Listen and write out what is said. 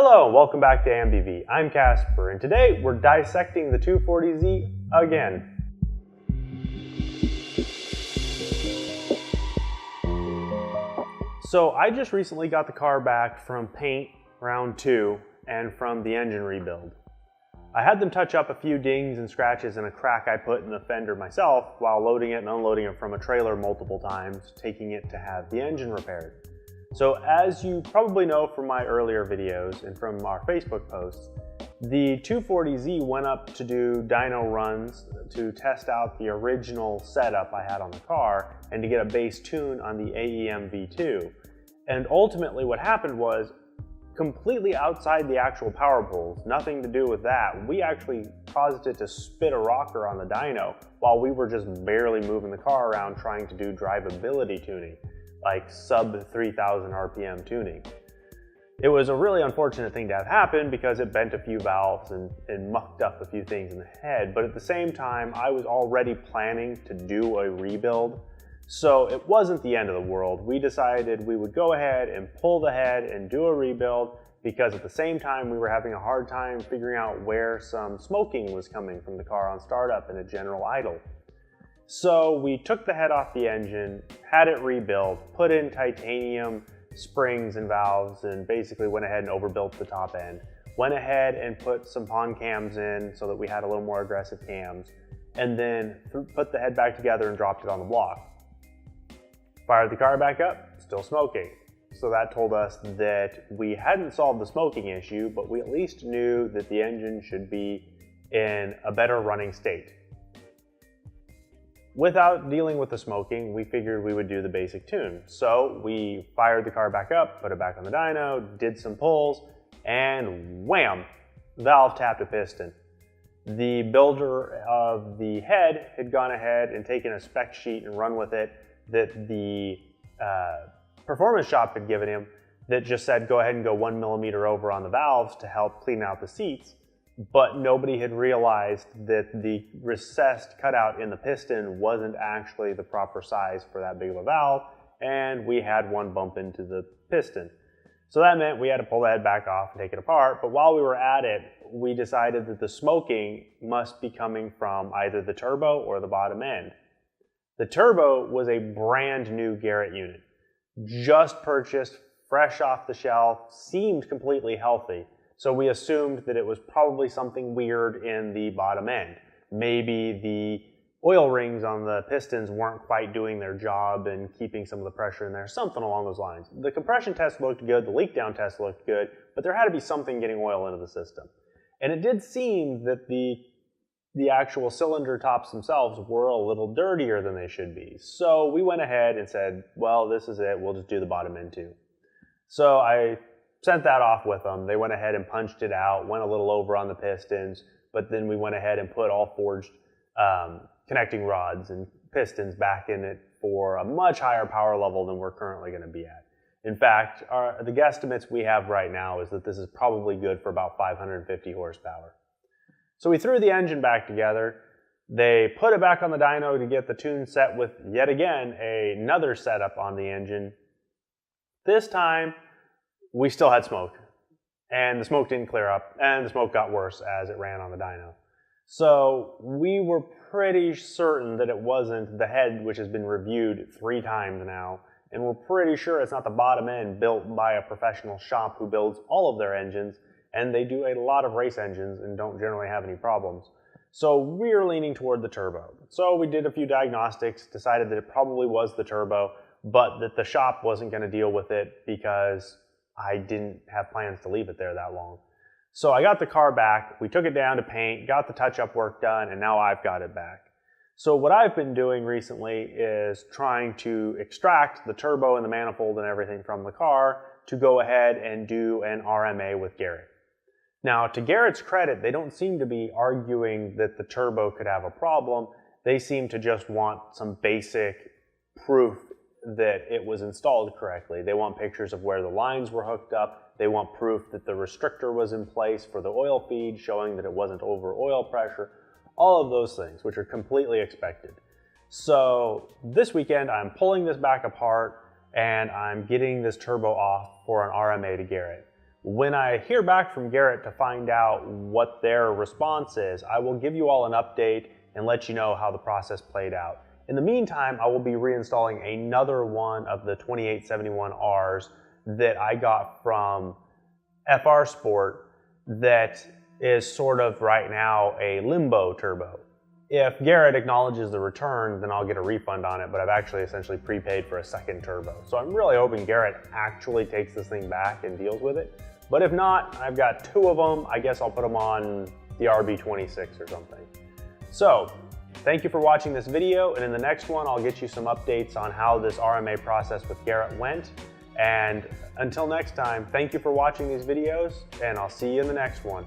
Hello and welcome back to AMBV. I'm Casper and today we're dissecting the 240Z again. So I just recently got the car back from paint round 2 and from the engine rebuild. I had them touch up a few dings and scratches and a crack I put in the fender myself while loading it and unloading it from a trailer multiple times, taking it to have the engine repaired. So as you probably know from my earlier videos and from our Facebook posts, the 240Z went up to do dyno runs to test out the original setup I had on the car and to get a base tune on the AEM V2. And ultimately what happened was, completely outside the actual power pulls, nothing to do with that, we actually caused it to spit a rocker on the dyno while we were just barely moving the car around trying to do drivability tuning, like sub 3000 RPM tuning. It was a really unfortunate thing to have happen because it bent a few valves and mucked up a few things in the head, but at the same time I was already planning to do a rebuild, so it wasn't the end of the world. We decided we would go ahead and pull the head and do a rebuild because at the same time we were having a hard time figuring out where some smoking was coming from the car on startup and a general idle. So we took the head off the engine, had it rebuilt, put in titanium springs and valves, and basically went ahead and overbuilt the top end. Went ahead and put some pond cams in so that we had a little more aggressive cams, and then put the head back together and dropped it on the block. Fired the car back up, still smoking. So that told us that we hadn't solved the smoking issue, but we at least knew that the engine should be in a better running state. Without dealing with the smoking, we figured we would do the basic tune. So we fired the car back up, put it back on the dyno, did some pulls, and wham! Valve tapped a piston. The builder of the head had gone ahead and taken a spec sheet and run with it that the performance shop had given him that just said go ahead and go 1 millimeter over on the valves to help clean out the seats. But nobody had realized that the recessed cutout in the piston wasn't actually the proper size for that big of a valve, and we had one bump into the piston. So that meant we had to pull the head back off and take it apart, but while we were at it, we decided that the smoking must be coming from either the turbo or the bottom end. The turbo was a brand new Garrett unit, just purchased, fresh off the shelf, seemed completely healthy. So we assumed that it was probably something weird in the bottom end. Maybe the oil rings on the pistons weren't quite doing their job and keeping some of the pressure in there, something along those lines. The compression test looked good, the leak down test looked good, but there had to be something getting oil into the system. And it did seem that the actual cylinder tops themselves were a little dirtier than they should be. So we went ahead and said, well, this is it, we'll just do the bottom end too. So I sent that off with them. They went ahead and punched it out, went a little over on the pistons, but then we went ahead and put all forged connecting rods and pistons back in it for a much higher power level than we're currently going to be at. In fact, the guesstimates we have right now is that this is probably good for about 550 horsepower. So we threw the engine back together. They put it back on the dyno to get the tune set with, yet again, another setup on the engine. This time, we still had smoke, and the smoke didn't clear up, and the smoke got worse as it ran on the dyno. So we were pretty certain that it wasn't the head, which has been reviewed 3 times now, and we're pretty sure it's not the bottom end built by a professional shop who builds all of their engines, and they do a lot of race engines and don't generally have any problems. So we're leaning toward the turbo. So we did a few diagnostics, decided that it probably was the turbo, but that the shop wasn't going to deal with it because I didn't have plans to leave it there that long. So I got the car back, we took it down to paint, got the touch-up work done, and now I've got it back. So what I've been doing recently is trying to extract the turbo and the manifold and everything from the car to go ahead and do an RMA with Garrett. Now, to Garrett's credit, they don't seem to be arguing that the turbo could have a problem. They seem to just want some basic proof that it was installed correctly. They want pictures of where the lines were hooked up. They want proof that the restrictor was in place for the oil feed, showing that it wasn't over oil pressure. All of those things, which are completely expected. So this weekend, I'm pulling this back apart and I'm getting this turbo off for an RMA to Garrett. When I hear back from Garrett to find out what their response is, I will give you all an update and let you know how the process played out. In the meantime, I will be reinstalling another one of the 2871Rs that I got from FR Sport that is sort of right now a limbo turbo. If Garrett acknowledges the return, then I'll get a refund on it, but I've actually essentially prepaid for a second turbo. So I'm really hoping Garrett actually takes this thing back and deals with it. But if not, I've got two of them. I guess I'll put them on the RB26 or something. So thank you for watching this video, and in the next one, I'll get you some updates on how this RMA process with Garrett went. And until next time, thank you for watching these videos, and I'll see you in the next one.